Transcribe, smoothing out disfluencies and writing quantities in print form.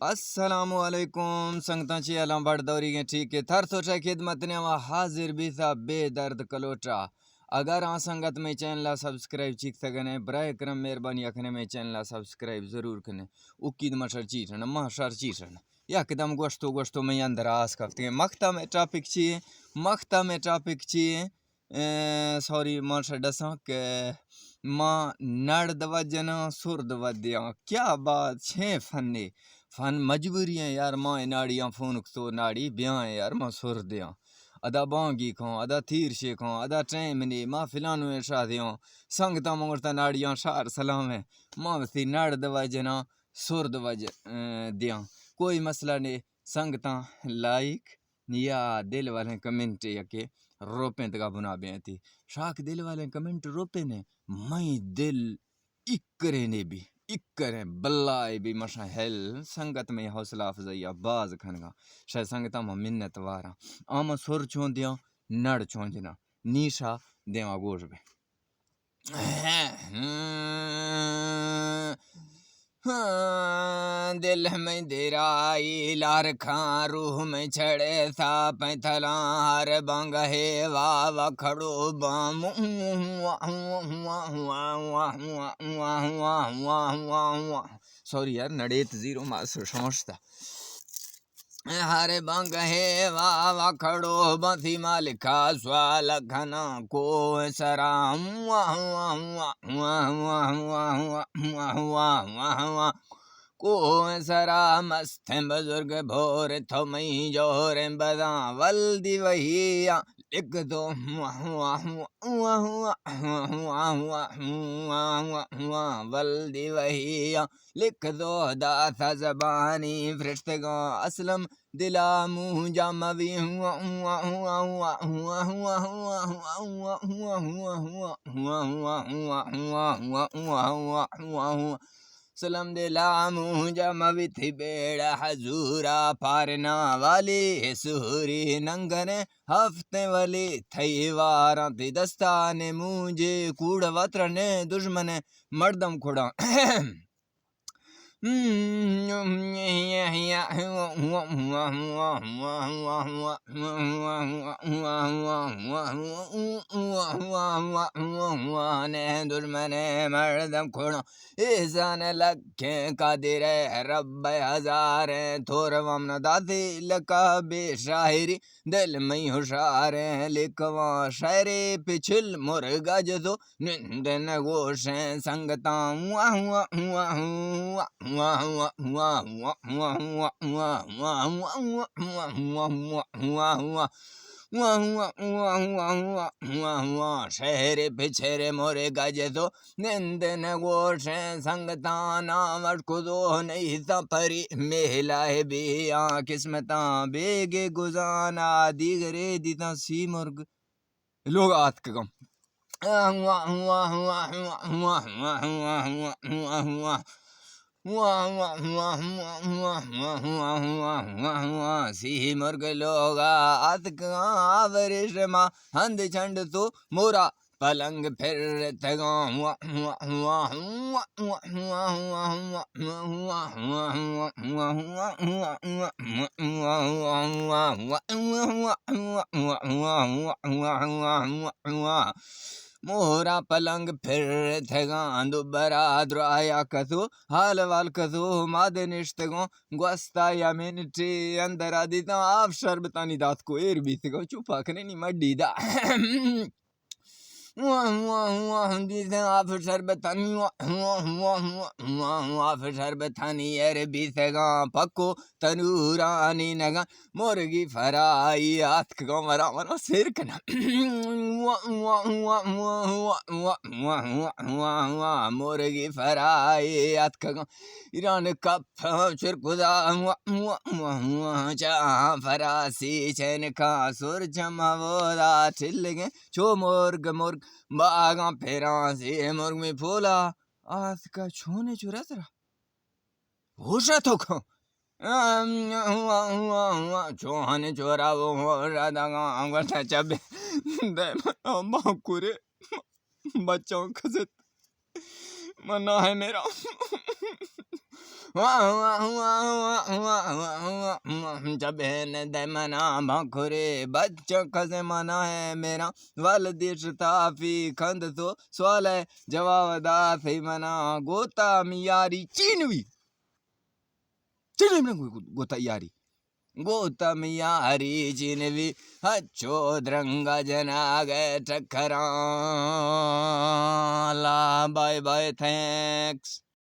السلام علیکم سنگتاں چی علام بڑھ دوری گے ٹھیک ہے تھر سوچا خدمت نے وہاں حاضر بھی تھا بے درد کلوٹا اگر آن سنگت میں چینل سبسکرائب چیک سکنے برائے کرم مہربانی اکھنے میں چینل سبسکرائب ضرور کنے اکید مشر چیٹن مہشر چیٹن یکدم گوشتو میں اندر آس کفتے ہیں مختہ میں ٹاپک چیئے سوری ماشر ڈساں کہ ماں نڑ دوجنا سر دوجیاں کیا بات چھے فن مجبوری ہیں یار ماں ناڑیاں فونک تو ناڑی بیاں یار ماں سر دیاں ادا بانگی کھوں ادا تیر شیکھوں ادا ٹیم نہیں ماں فلانو شاہ دیوں سنگتا مورتا ناڑیاں شار سلام ہے ماں بسی نڑ دوجنا سر دوج دیاں کوئی مسئلہ نہیں سنگتا لائک یا دل والے کمنٹ یا کہ روپیں تکا بنا بیاں تھی شاک دل والے کمنٹ روپے نے میں دل اکرے نے بھی اکرے بلائے بھی مشا ہیل سنگت میں حوصلہ افزائی باز کھنگا شاید سنگتا میں منت وارا آما سر چون دیاں نڑ چون جنا نیشا دیاں گوش بے دل میں دیرائی لار کھان روح میں چھڑے تھا پیتھلاں ہر بانگ ہے واہ کھڑو بام سوری یار نڑیت زیرو ماسر سمجھتا ہر بانگ ہے واہ کھڑو بانسی مالکا سوال کھنا کو سرام کو سرا مست بزرگ بھور تھو مئی جوہر بداں ولدی وہی لکھ دو ولدی وہی لکھ دو داتا زبانی فرشتگاں اسلم دلا منہ جاموی سلم دلا منہ جاموی تھی بیڑا حضورا پارنا والی سوری ننگنے ہفتے والی تھئی واراں تی دستانے مجھے کوڑ وطرنے دشمنے مردم کھڑا دشمن مردم کھڑا ایسان لکھیں قادر رب ہزار تھور ومن داتی لکا بے شاعری دل میں ہوشار لکھواں شاعری پچھل مرگا جدو نندن گوشیں سنگتاں شہر پچھرے مورے گج تو نندن گوشیں سنگتاں نام اٹکدو نہیں تا پری میلا ہے بیاں قسمتاں بیگے گزانا دیگرے دیتا سی مرگ لوگ آت کم سی مرگ لوگا آورش ماں ہند چنڈ تو مورا پلنگ پھر تگاں مورا پلنگ پھر تھگاں دوبارہ درایا کتو حال وال کتو ماد نشتگوں گوستا یا منٹی اندر آدیتا آپ شربتانی دات کو ایر بیتگو چوپا کنے نی مڈی دا آپ شربتانی ایر بیتگاں پکو تنورانی نگاں مرگی فرائی آتک گو مرا مرا سیر کنا مرگی فرائی آتک گو ایران کپ چرکدا چاہاں فراسی چین کا سر جمع ودا ٹھل گے چھو مرگ باغاں پھیراں سی مرگ میں پھولا آت کا چھونے چورا ترا ہوشا تو کھو چوہنے چورا وہ راداں گوٹا چبے دے منا باکورے بچوں کھزت منا ہے میرا جب دے منا بھکرے بچہ کزے منا ہے میرا والدیش تافی کھند تو سوال ہے جواب دا تھی منا گوتا میاری چینوی گوتا یاری گوتا میاری چینوی ہچو درنگا جنا گئے ٹکران لا بائے بائے تھینکس